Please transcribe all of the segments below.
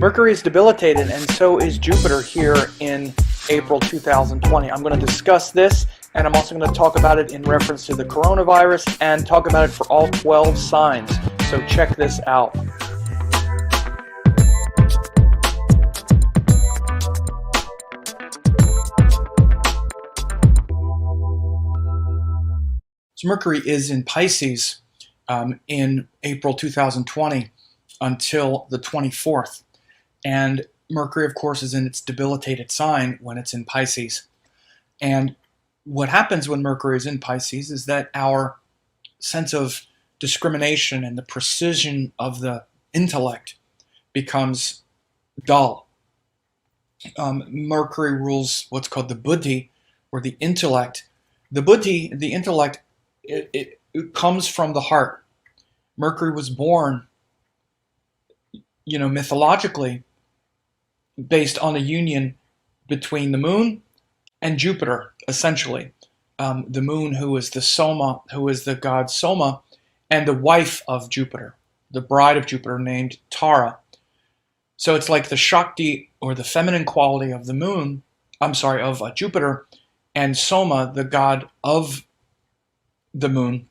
Mercury is debilitated, and so is Jupiter here in April 2020. I'm going to discuss this, and I'm also going to talk about it in reference to the coronavirus and talk about it for all 12 signs. So check this out. So Mercury is in Pisces in April 2020 until the 24th. And Mercury, of course, is in its debilitated sign when it's in Pisces. And what happens when Mercury is in Pisces is that our sense of discrimination and the precision of the intellect becomes dull. Mercury rules what's called the buddhi, or the intellect. The buddhi, the intellect, it comes from the heart. Mercury was born, mythologically, based on a union between the moon and Jupiter, essentially. The moon, who is the Soma, who is the god Soma, and the wife of Jupiter, the bride of Jupiter, named Tara. So it's like the Shakti, or the feminine quality of the moon, of Jupiter, and Soma, the god of the moon,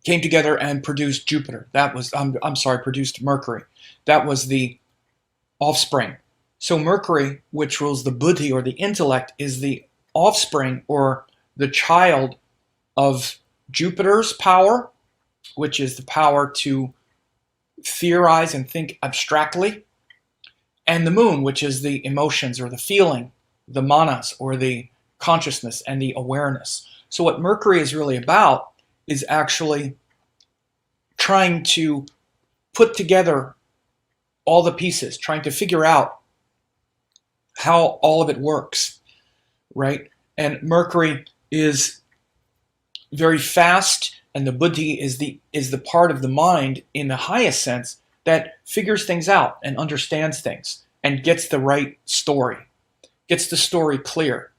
came together and produced Jupiter. That was, produced Mercury. That was the offspring. So Mercury, which rules the buddhi, or the intellect, is the offspring, or the child of Jupiter's power, which is the power to theorize and think abstractly, and the moon, which is the emotions, or the feeling, the manas, or the consciousness and the awareness. So what Mercury is really about is actually trying to put together all the pieces, trying to figure out how all of it works, right? And Mercury is very fast, and the buddhi is the part of the mind in the highest sense that figures things out and understands things and gets the right story, gets the story clear.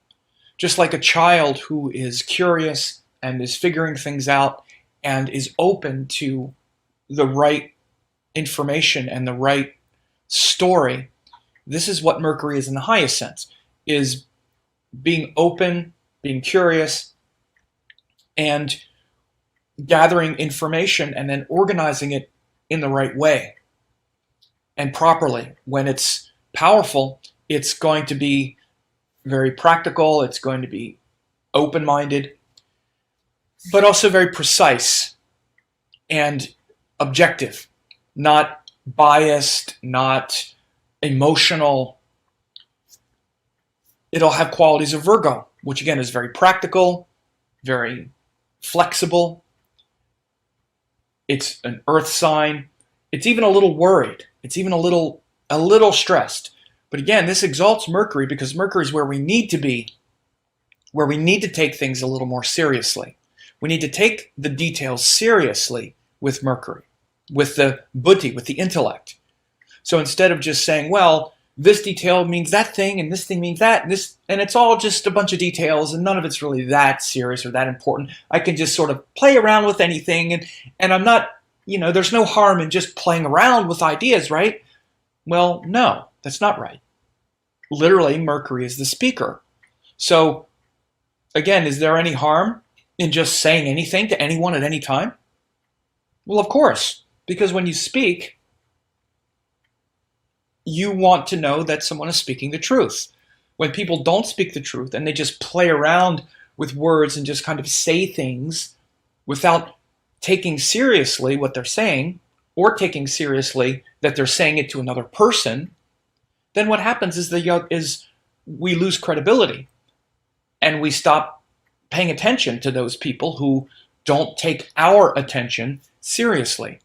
Just like a child who is curious and is figuring things out and is open to the right information and the right story. This is what Mercury is in the highest sense, is being open, being curious, and gathering information and then organizing it in the right way and properly. When it's powerful, it's going to be very practical, it's going to be open-minded, but also very precise and objective, not biased, not emotional. It'll have qualities of Virgo, which again is very practical, very flexible. It's an earth sign. It's even a little worried. It's even a little stressed. But again, this exalts Mercury because Mercury is where we need to be, where we need to take things a little more seriously. We need to take the details seriously with Mercury, with the buddhi, with the intellect. So instead of just saying, well, this detail means that thing, and this thing means that, and it's all just a bunch of details, and none of it's really that serious or that important. I can just sort of play around with anything, and I'm not, there's no harm in just playing around with ideas, right? Well, no, that's not right. Literally, Mercury is the speaker. So, again, is there any harm in just saying anything to anyone at any time? Well, of course, because when you speak, you want to know that someone is speaking the truth. When people don't speak the truth and they just play around with words and just kind of say things without taking seriously what they're saying, or taking seriously that they're saying it to another person, then what happens is we lose credibility and we stop paying attention to those people who don't take our attention seriously.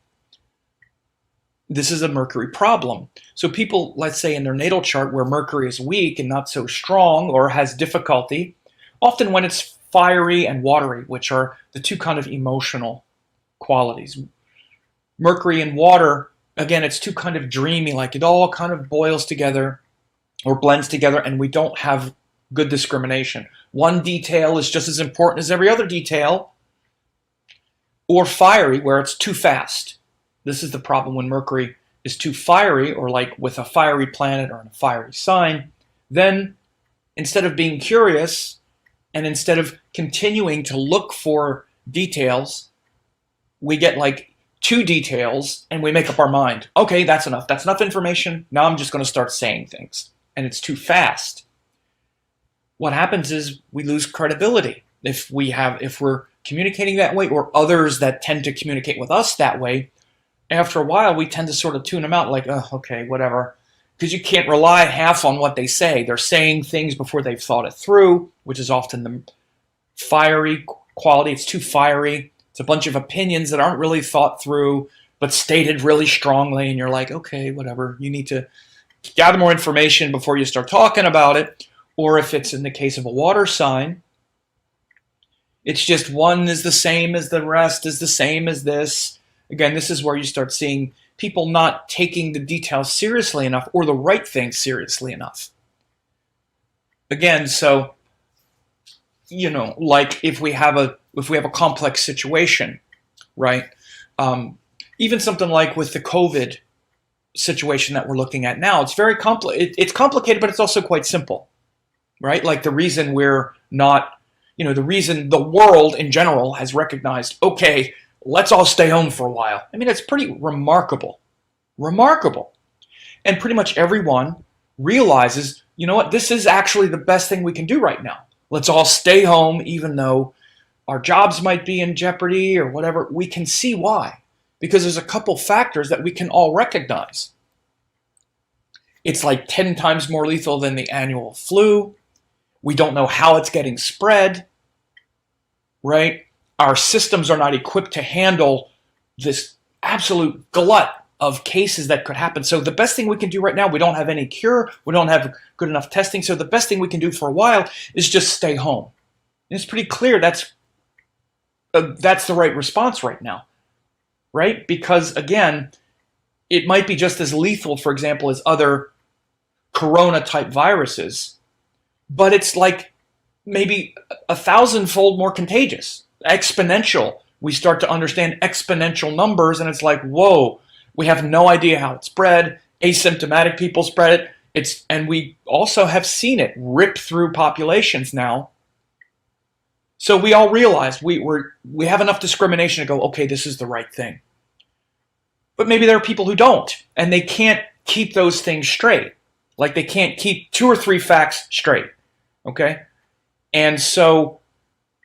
This is a Mercury problem. So people, let's say in their natal chart where Mercury is weak and not so strong or has difficulty, often when it's fiery and watery, which are the two kind of emotional qualities. Mercury and water, again, it's too kind of dreamy, like it all kind of boils together or blends together, and we don't have good discrimination. One detail is just as important as every other detail. Or fiery, where it's too fast. This is the problem when Mercury is too fiery, or like with a fiery planet or in a fiery sign, then instead of being curious and instead of continuing to look for details, we get like 2 details and we make up our mind. Okay, that's enough. That's enough information. Now I'm just going to start saying things. And it's too fast. What happens is we lose credibility. If we're communicating that way, or others that tend to communicate with us that way, after a while we tend to sort of tune them out, like, oh, okay, whatever. Because you can't rely half on what they say. They're saying things before they've thought it through, which is often the fiery quality. It's too fiery. It's a bunch of opinions that aren't really thought through, but stated really strongly. And you're like, okay, whatever. You need to gather more information before you start talking about it. Or if it's in the case of a water sign, it's just one is the same as the rest, is the same as this. Again, this is where you start seeing people not taking the details seriously enough, or the right things seriously enough. Again, so, like if we have a complex situation, right? Even something like with the COVID situation that we're looking at now, it's very it's complicated, but it's also quite simple, right? Like the reason we're not, the reason the world in general has recognized, okay, let's all stay home for a while. I mean, it's pretty remarkable. And pretty much everyone realizes, you know what, this is actually the best thing we can do right now. Let's all stay home, even though our jobs might be in jeopardy or whatever. We can see why. Because there's a couple factors that we can all recognize. It's like 10 times more lethal than the annual flu. We don't know how it's getting spread, right? Our systems are not equipped to handle this absolute glut of cases that could happen. So the best thing we can do right now, we don't have any cure, we don't have good enough testing, so the best thing we can do for a while is just stay home. And it's pretty clear that's the right response right now, right? Because again, it might be just as lethal, for example, as other corona-type viruses, but it's like maybe 1,000-fold more contagious, exponential. We start to understand exponential numbers, and it's like, whoa, we have no idea how it spread. Asymptomatic people spread it. And we also have seen it rip through populations now. So we all realize we have enough discrimination to go, okay, this is the right thing. But maybe there are people who don't, and they can't keep those things straight. Like they can't keep 2 or 3 facts straight, okay? And so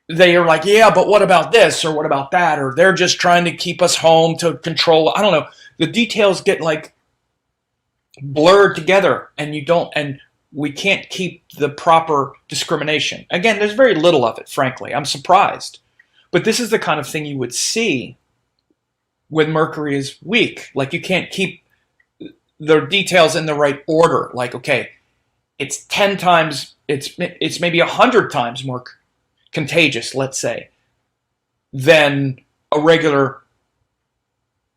they are like, yeah, but what about this, or what about that, or they're just trying to keep us home to control, I don't know. The details get like blurred together, and we can't keep the proper discrimination. Again, there's very little of it, frankly. I'm surprised. But this is the kind of thing you would see when Mercury is weak. Like you can't keep the details in the right order. Like, okay, it's 10 times, it's maybe 100 times more contagious, let's say, than a regular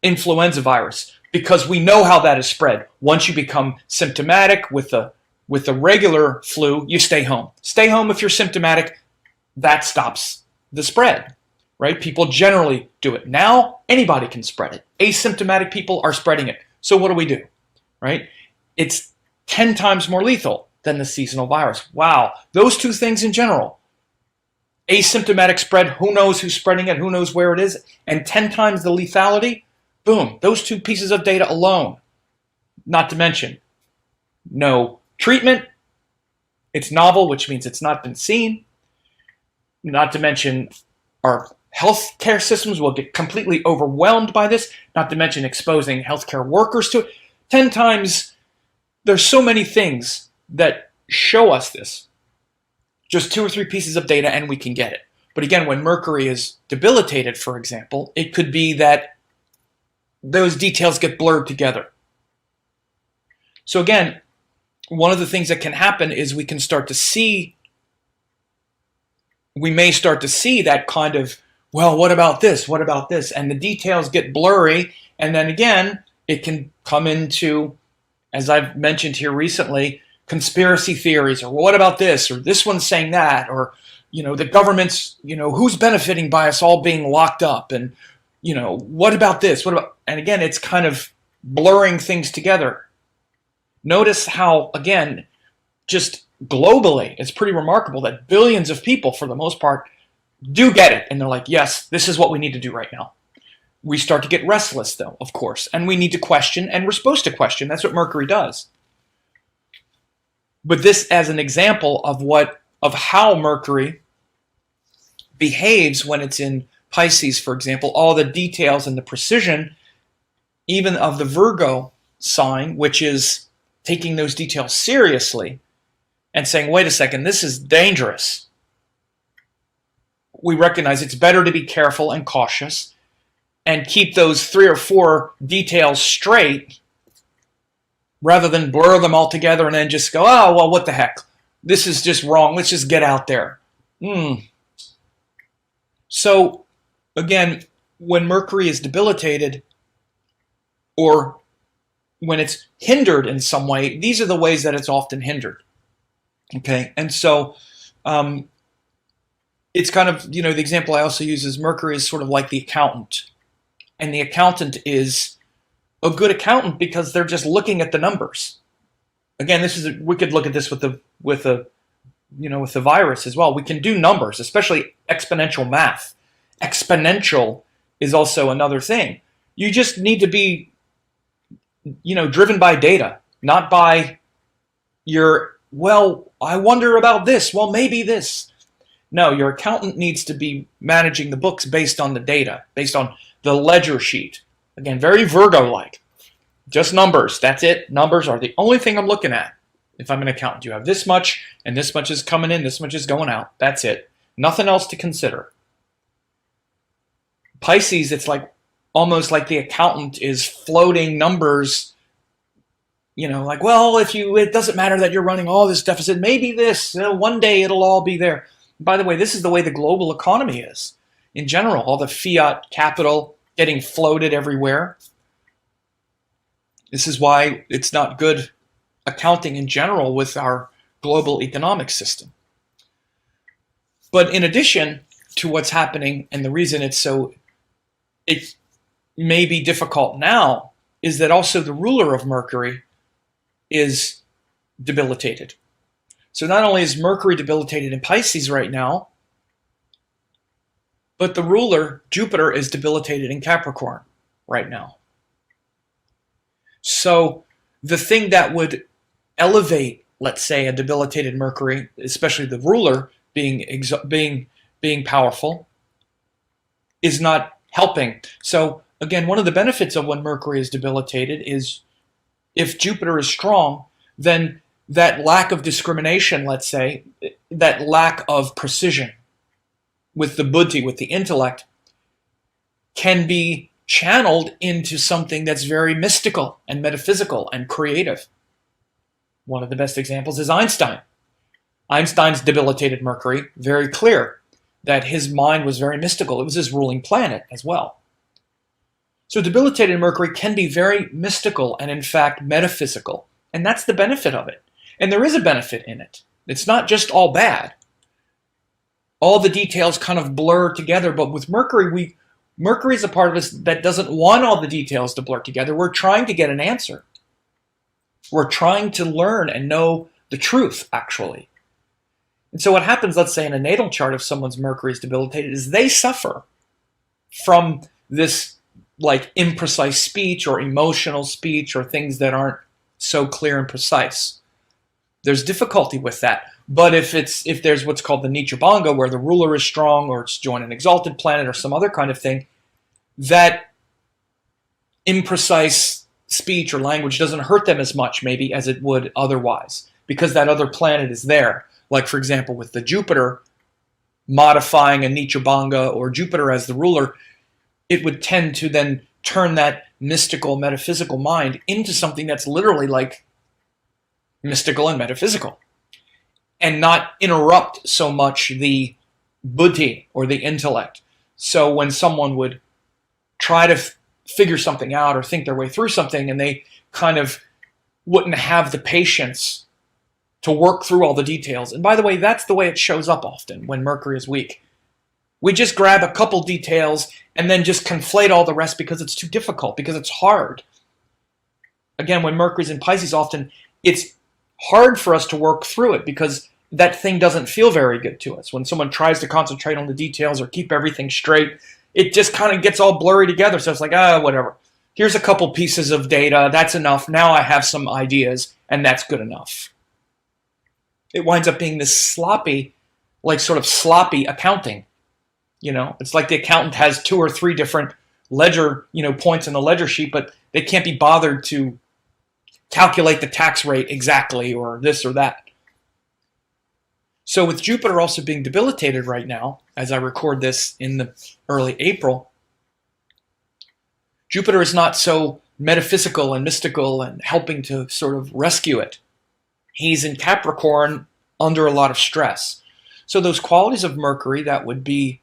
influenza virus, because we know how that is spread. Once you become symptomatic with the regular flu, you stay home. Stay home if you're symptomatic. That stops the spread, right? People generally do it. Now, anybody can spread it. Asymptomatic people are spreading it. So what do? Right? It's 10 times more lethal than the seasonal virus. Wow. Those 2 things in general. Asymptomatic spread, who knows who's spreading it, who knows where it is, and 10 times the lethality, boom, those 2 pieces of data alone. Not to mention, no treatment, it's novel, which means it's not been seen. Not to mention our healthcare systems will get completely overwhelmed by this, not to mention exposing healthcare workers to it. 10 times, there's so many things that show us this. Just 2 or 3 pieces of data and we can get it. But again, when Mercury is debilitated, for example, it could be that those details get blurred together. So again, one of the things that can happen is we may start to see that kind of, well, what about this? What about this? And the details get blurry. And then again, it can come into, as I've mentioned here recently, conspiracy theories, or what about this, or this one's saying that, or, the government's, who's benefiting by us all being locked up, and, what about this? And again, it's kind of blurring things together. Notice how, again, just globally, it's pretty remarkable that billions of people, for the most part, do get it. And they're like, yes, this is what we need to do right now. We start to get restless, though, of course, and we need to question, and we're supposed to question. That's what Mercury does. But this as an example of how Mercury behaves when it's in Pisces, for example, all the details and the precision, even of the Virgo sign, which is taking those details seriously and saying, wait a second, this is dangerous. We recognize it's better to be careful and cautious and keep those 3 or 4 details straight rather than blur them all together and then just go, oh, well, what the heck? This is just wrong. Let's just get out there. So, again, when Mercury is debilitated or when it's hindered in some way, these are the ways that it's often hindered. Okay, and so it's kind of, the example I also use is Mercury is sort of like the accountant. And the accountant is a good accountant because they're just looking at the numbers. Again, we could look at this with the virus as well. We can do numbers, especially exponential math. Exponential is also another thing. You just need to be, driven by data, not by I wonder about this. Well, maybe this. No, your accountant needs to be managing the books based on the data, based on the ledger sheet. Again, very Virgo-like. Just numbers. That's it. Numbers are the only thing I'm looking at. If I'm an accountant, you have this much, and this much is coming in, this much is going out. That's it. Nothing else to consider. Pisces, it's almost like the accountant is floating numbers, it doesn't matter that you're running all this deficit. Maybe this, one day it'll all be there. By the way, this is the way the global economy is. In general, all the fiat capital getting floated everywhere. This is why it's not good accounting in general with our global economic system. But in addition to what's happening, and the reason it may be difficult now, is that also the ruler of Mercury is debilitated. So not only is Mercury debilitated in Pisces right now, but the ruler, Jupiter, is debilitated in Capricorn right now. So the thing that would elevate, let's say, a debilitated Mercury, especially the ruler being powerful, is not helping. So again, one of the benefits of when Mercury is debilitated is if Jupiter is strong, then that lack of discrimination, let's say, that lack of precision with the buddhi, with the intellect, can be channeled into something that's very mystical and metaphysical and creative. One of the best examples is Einstein. Einstein's debilitated Mercury, very clear that his mind was very mystical. It was his ruling planet as well. So debilitated Mercury can be very mystical and, in fact, metaphysical. And that's the benefit of it. And there is a benefit in it. It's not just all bad. All the details kind of blur together. But with Mercury, Mercury is a part of us that doesn't want all the details to blur together. We're trying to get an answer. We're trying to learn and know the truth, actually. And so what happens, let's say, in a natal chart, if someone's Mercury is debilitated, is they suffer from this imprecise speech or emotional speech or things that aren't so clear and precise. There's difficulty with that. But if there's what's called the Nitya Bhanga, where the ruler is strong, or it's joined an exalted planet or some other kind of thing, that imprecise speech or language doesn't hurt them as much maybe as it would otherwise, because that other planet is there. Like, for example, with the Jupiter modifying a Nitya Bhanga or Jupiter as the ruler, it would tend to then turn that mystical, metaphysical mind into something that's literally mystical and metaphysical, and not interrupt so much the buddhi or the intellect. So when someone would try to figure something out or think their way through something, and they kind of wouldn't have the patience to work through all the details. And by the way, that's the way it shows up often when Mercury is weak. We just grab a couple details and then just conflate all the rest because it's too difficult, because it's hard. again, when Mercury's in Pisces, often it's hard for us to work through it because that thing doesn't feel very good to us. When someone tries to concentrate on the details or keep everything straight, it just kind of gets all blurry together. So it's like, whatever. Here's a couple pieces of data. That's enough. Now I have some ideas, and that's good enough. It winds up being this sloppy, like sort of sloppy accounting. It's like the accountant has 2 or 3 different ledger, points in the ledger sheet, but they can't be bothered to calculate the tax rate exactly or this or that. So with Jupiter also being debilitated right now, as I record this in the early April, Jupiter is not so metaphysical and mystical and helping to sort of rescue it. He's in Capricorn under a lot of stress. So those qualities of Mercury that would be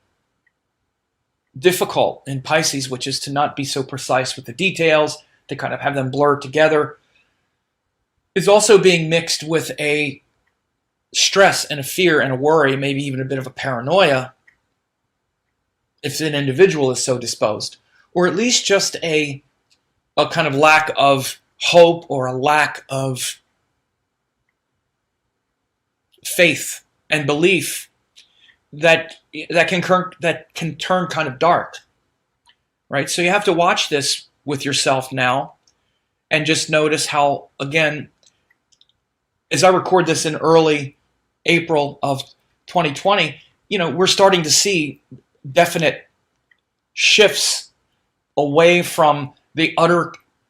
difficult in Pisces, which is to not be so precise with the details, to kind of have them blurred together, is also being mixed with a stress and a fear and a worry, maybe even a bit of a paranoia, if an individual is so disposed, or at least just a kind of lack of hope or a lack of faith and belief that can turn kind of dark, right? So you have to watch this with yourself now and just notice how, again, as I record this in early April of 2020, we're starting to see definite shifts away from the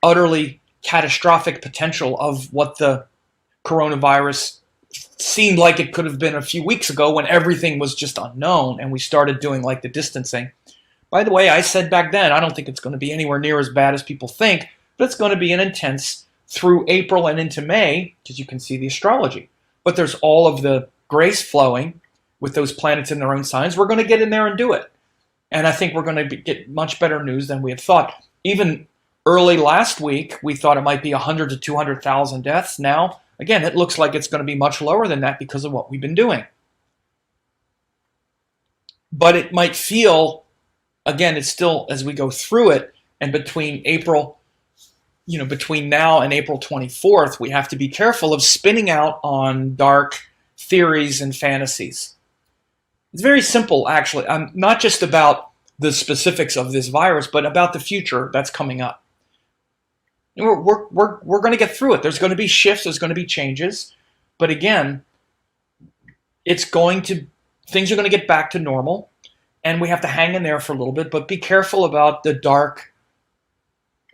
utterly catastrophic potential of what the coronavirus seemed like it could have been a few weeks ago when everything was just unknown and we started doing like the distancing. By the way, I said back then, I don't think it's going to be anywhere near as bad as people think, but it's going to be an intense through April and into May, because you can see the astrology. But there's all of the grace flowing with those planets in their own signs. We're going to get in there and do it. And I think we're going to get much better news than we had thought. Even early last week, we thought it might be 100 to 200,000 deaths. Now, again, it looks like it's going to be much lower than that because of what we've been doing. But it might feel, again, it's still, as we go through it, and between now and April 24th, we have to be careful of spinning out on dark theories and fantasies. It's very simple, actually. Not just about the specifics of this virus, but about the future that's coming up. We're going to get through it. There's going to be shifts. There's going to be changes. But again, things are going to get back to normal, and we have to hang in there for a little bit, but be careful about the dark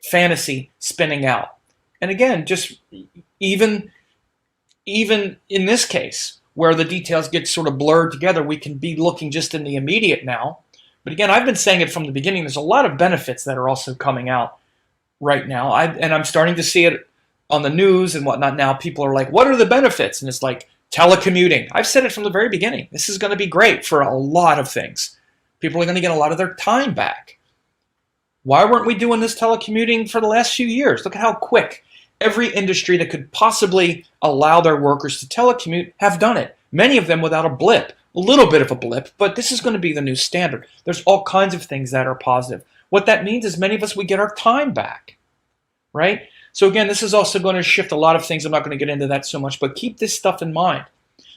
fantasy spinning out. And again, just even in this case, where the details get sort of blurred together, we can be looking just in the immediate now. But again, I've been saying it from the beginning, there's a lot of benefits that are also coming out right now. I'm starting to see it on the news and whatnot now. People are like, what are the benefits? And it's like telecommuting. I've said it from the very beginning. This is going to be great for a lot of things. People are going to get a lot of their time back. Why weren't we doing this telecommuting for the last few years? Look at how quick every industry that could possibly allow their workers to telecommute have done it. Many of them without a blip, a little bit of a blip, but this is going to be the new standard. There's all kinds of things that are positive. What that means is many of us, we get our time back, right? So again, this is also going to shift a lot of things. I'm not going to get into that so much, but keep this stuff in mind,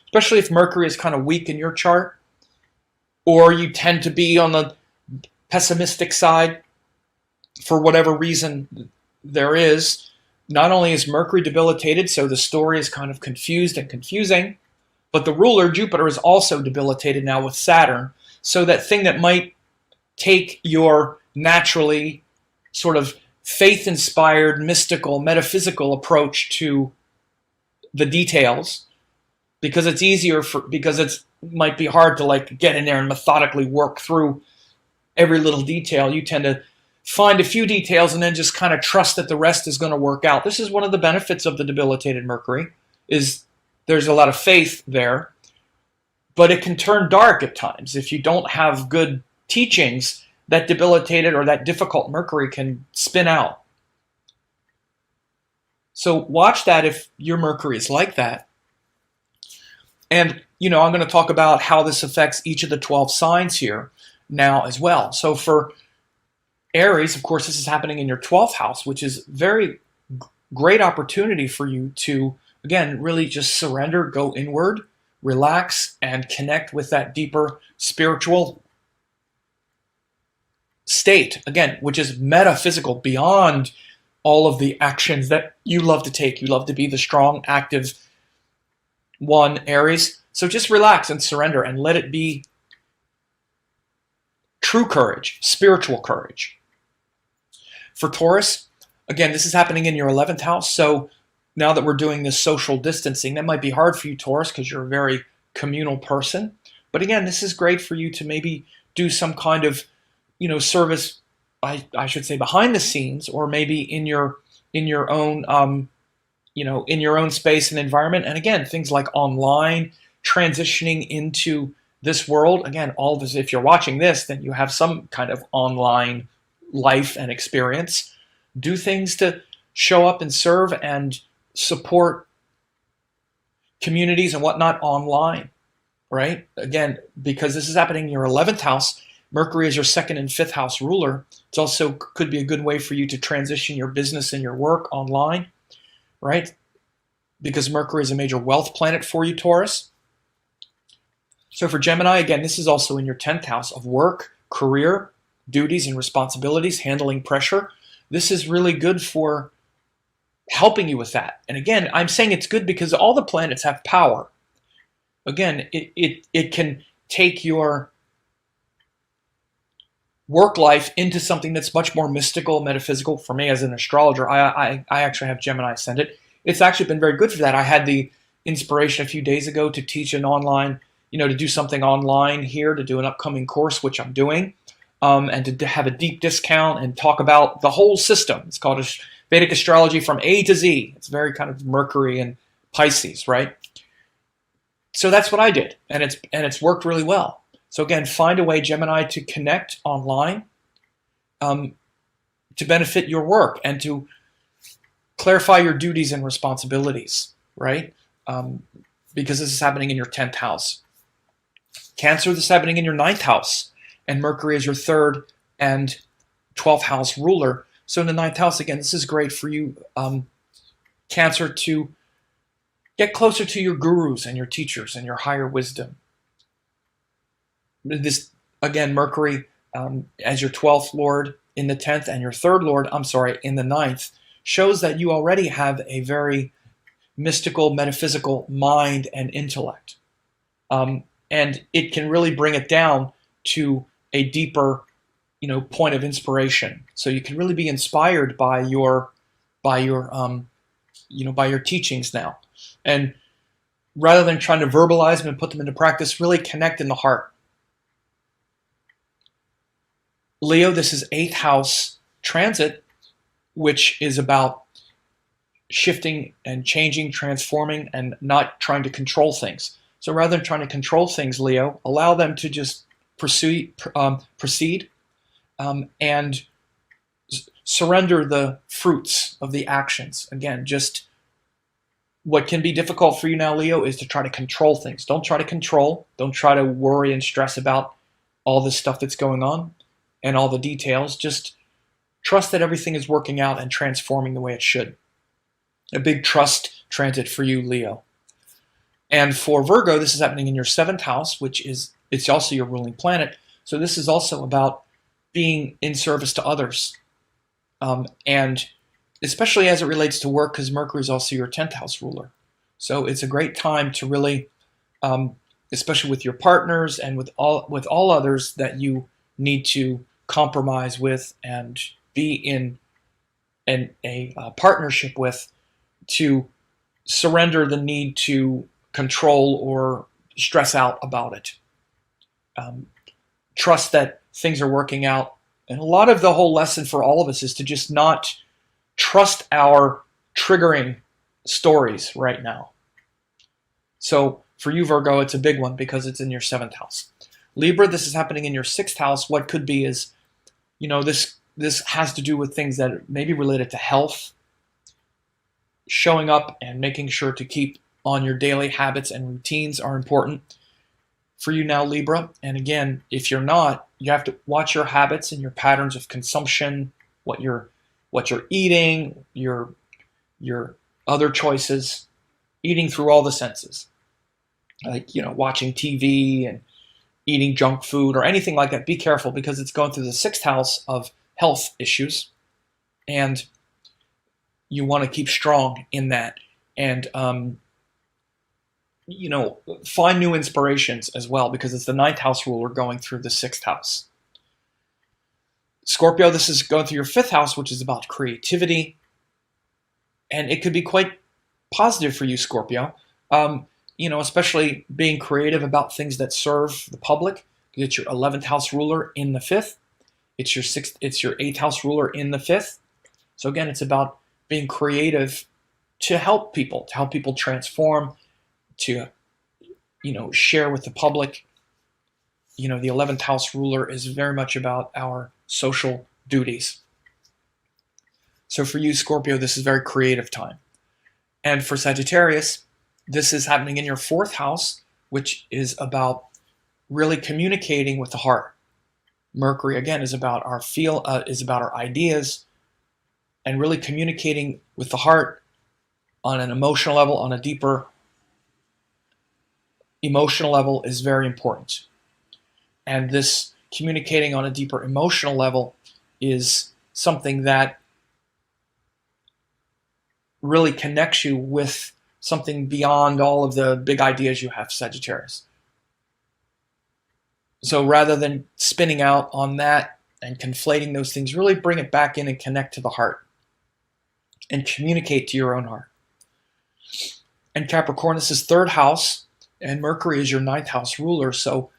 especially if Mercury is kind of weak in your chart, or you tend to be on the pessimistic side for whatever reason there is. Not only is Mercury debilitated, so the story is kind of confused and confusing, but the ruler, Jupiter, is also debilitated now with Saturn. So that thing that might take your naturally sort of faith-inspired, mystical, metaphysical approach to the details, because it's easier because it might be hard to like get in there and methodically work through every little detail. You tend to find a few details and then just kind of trust that the rest is going to work out. This is one of the benefits of the debilitated Mercury, is there's a lot of faith there, but it can turn dark at times. If you don't have good teachings, that debilitated or that difficult Mercury can spin out. So watch that if your Mercury is like that. And, I'm going to talk about how this affects each of the 12 signs here now as well. So for Aries, of course, this is happening in your 12th house, which is very great opportunity for you to, again, really just surrender, go inward, relax, and connect with that deeper spiritual state, again, which is metaphysical, beyond all of the actions that you love to take. You love to be the strong, active one, Aries. So just relax and surrender and let it be true courage, spiritual courage. For Taurus, again, this is happening in your 11th house. So now that we're doing this social distancing, that might be hard for you, Taurus, because you're a very communal person. But again, this is great for you to maybe do some kind of, service, I should say, behind the scenes, or maybe in your own in your own space and environment. And again, things like online, transitioning into this world. Again, all of this, if you're watching this, then you have some kind of online life and experience. Do things to show up and serve and support communities and whatnot online, right? Again, because this is happening in your 11th house, Mercury is your 2nd and 5th house ruler. It's also could be a good way for you to transition your business and your work online, right? Because Mercury is a major wealth planet for you, Taurus. So for Gemini, again, this is also in your 10th house of work, career, duties and responsibilities, handling pressure. This is really good for helping you with that. And again, I'm saying it's good because all the planets have power. Again, it can take your work life into something that's much more mystical, metaphysical. For me as an astrologer, I actually have Gemini ascendant. It's actually been very good for that. I had the inspiration a few days ago to teach an online, to do something online here, to do an upcoming course, which I'm doing, and to have a deep discount and talk about the whole system. It's called Vedic Astrology from A to Z. It's very kind of Mercury and Pisces, right? So that's what I did, and it's worked really well. So again, find a way, Gemini, to connect online, to benefit your work and to clarify your duties and responsibilities, right? Because this is happening in your 10th house. Cancer, this is happening in your 9th house, and Mercury is your 3rd and 12th house ruler. So in the 9th house, again, this is great for you, Cancer, to get closer to your gurus and your teachers and your higher wisdom. This, again, Mercury as your 12th lord in the 10th and your 3rd lord, in the 9th, shows that you already have a very mystical, metaphysical mind and intellect. And it can really bring it down to a deeper, point of inspiration. So you can really be inspired by your teachings now. And rather than trying to verbalize them and put them into practice, really connect in the heart. Leo, this is 8th house transit, which is about shifting and changing, transforming, and not trying to control things. So rather than trying to control things, Leo, allow them to just proceed and surrender the fruits of the actions. Again, just what can be difficult for you now, Leo, is to try to control things. Don't try to control. Don't try to worry and stress about all this stuff that's going on and all the details. Just trust that everything is working out and transforming the way it should. A big trust transit for you, Leo. And for Virgo, this is happening in your 7th house, it's also your ruling planet. So this is also about being in service to others. And especially as it relates to work, because Mercury is also your 10th house ruler. So it's a great time to really, especially with your partners and with all others that you need to compromise with and be in a partnership with, to surrender the need to control or stress out about it. Trust that things are working out. And a lot of the whole lesson for all of us is to just not trust our triggering stories right now. So for you, Virgo, it's a big one because it's in your 7th house. Libra, this is happening in your 6th house. What could be is, this has to do with things that may be related to health, showing up and making sure to keep on your daily habits and routines are important for you now, Libra. And again, if you're not, you have to watch your habits and your patterns of consumption, what you're eating, your your other choices, eating through all the senses, like, watching TV and eating junk food or anything like that. Be careful, because it's going through the sixth house of health issues, and you want to keep strong in that. And, find new inspirations as well, because it's the ninth house ruler going through the sixth house. Scorpio, this is going through your fifth house, which is about creativity. And it could be quite positive for you, Scorpio. Especially being creative about things that serve the public. It's your 11th house ruler in the fifth. It's your eighth house ruler in the fifth. So again, it's about being creative to help people transform, to, share with the public. The 11th house ruler is very much about our social duties. So for you, Scorpio, this is a very creative time. And for Sagittarius, this is happening in your fourth house, which is about really communicating with the heart. Mercury, again, is about our ideas, and really communicating with the heart on an emotional level, on a deeper emotional level, is very important. And this communicating on a deeper emotional level is something that really connects you with something beyond all of the big ideas you have, Sagittarius. So rather than spinning out on that and conflating those things, really bring it back in and connect to the heart and communicate to your own heart. And Capricorn, this is third house, and Mercury is your ninth house ruler. So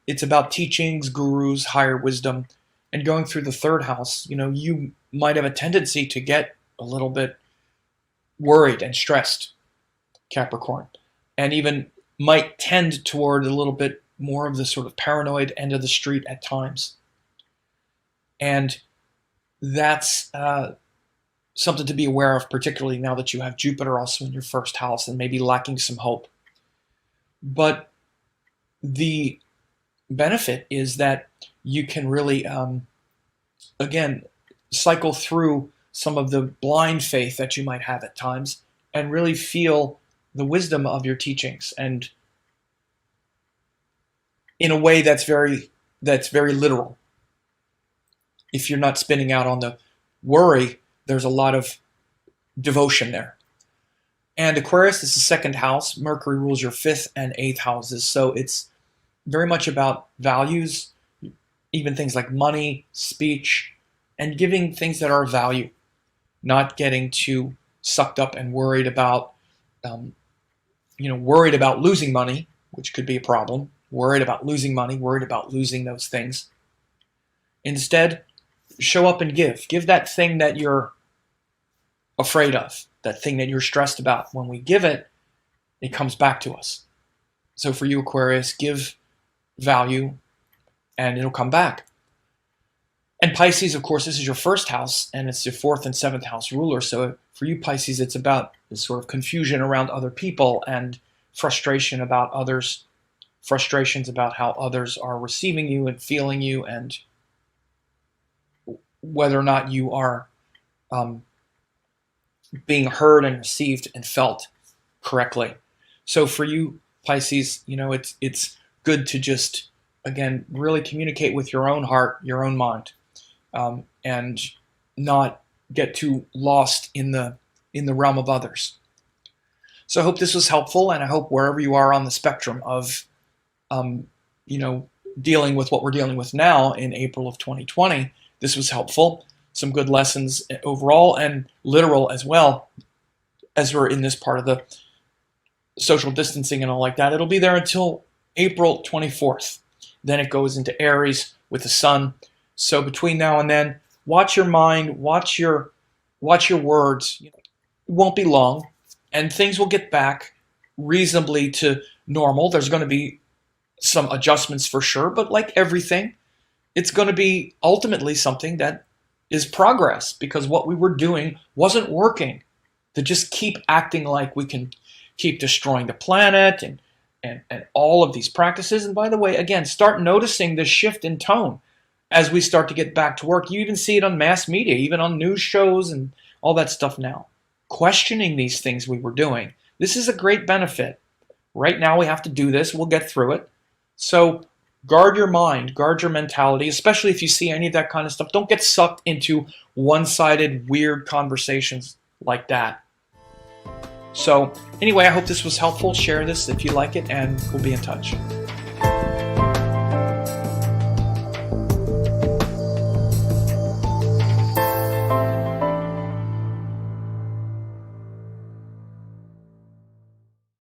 it's about teachings, gurus, higher wisdom. And going through the third house, you might have a tendency to get a little bit worried and stressed, Capricorn, and even might tend toward a little bit more of the sort of paranoid end of the street at times. And that's something to be aware of, particularly now that you have Jupiter also in your first house and maybe lacking some hope. But the benefit is that you can really, again, cycle through some of the blind faith that you might have at times and really feel the wisdom of your teachings, and in a way that's very literal. If you're not spinning out on the worry, there's a lot of devotion there. And Aquarius is the second house. Mercury rules your fifth and eighth houses. So it's very much about values, even things like money, speech, and giving things that are of value, not getting too sucked up and worried about, worried about losing money, which could be a problem. Worried about losing money, worried about losing those things. Instead, show up and give. Give that thing that you're afraid of, that thing that you're stressed about. When we give it, it comes back to us. So for you, Aquarius, give value and it'll come back. And Pisces, of course, this is your first house, and it's your fourth and seventh house ruler. So for you, Pisces, it's about this sort of confusion around other people and frustration about others, frustrations about how others are receiving you and feeling you, and whether or not you are being heard and received and felt correctly. So for you, Pisces, it's good to just, again, really communicate with your own heart, your own mind, and not get too lost in the realm of others. So I hope this was helpful, and I hope wherever you are on the spectrum of, dealing with what we're dealing with now in April of 2020, this was helpful. Some good lessons overall, and literal as well, as we're in this part of the social distancing and all like that. It'll be there until April 24th. Then it goes into Aries with the sun. So between now and then, watch your mind, watch your words. It won't be long, and things will get back reasonably to normal. There's going to be some adjustments for sure, but like everything, it's going to be ultimately something that is progress, because what we were doing wasn't working. To just keep acting like we can keep destroying the planet and all of these practices. And by the way, again, start noticing the shift in tone as we start to get back to work. You even see it on mass media, even on news shows and all that stuff now. questioning these things we were doing. This is a great benefit. Right now we have to do this. We'll get through it. So guard your mind, guard your mentality, especially if you see any of that kind of stuff. Don't get sucked into one-sided, weird conversations like that. So anyway, I hope this was helpful. Share this if you like it, and we'll be in touch.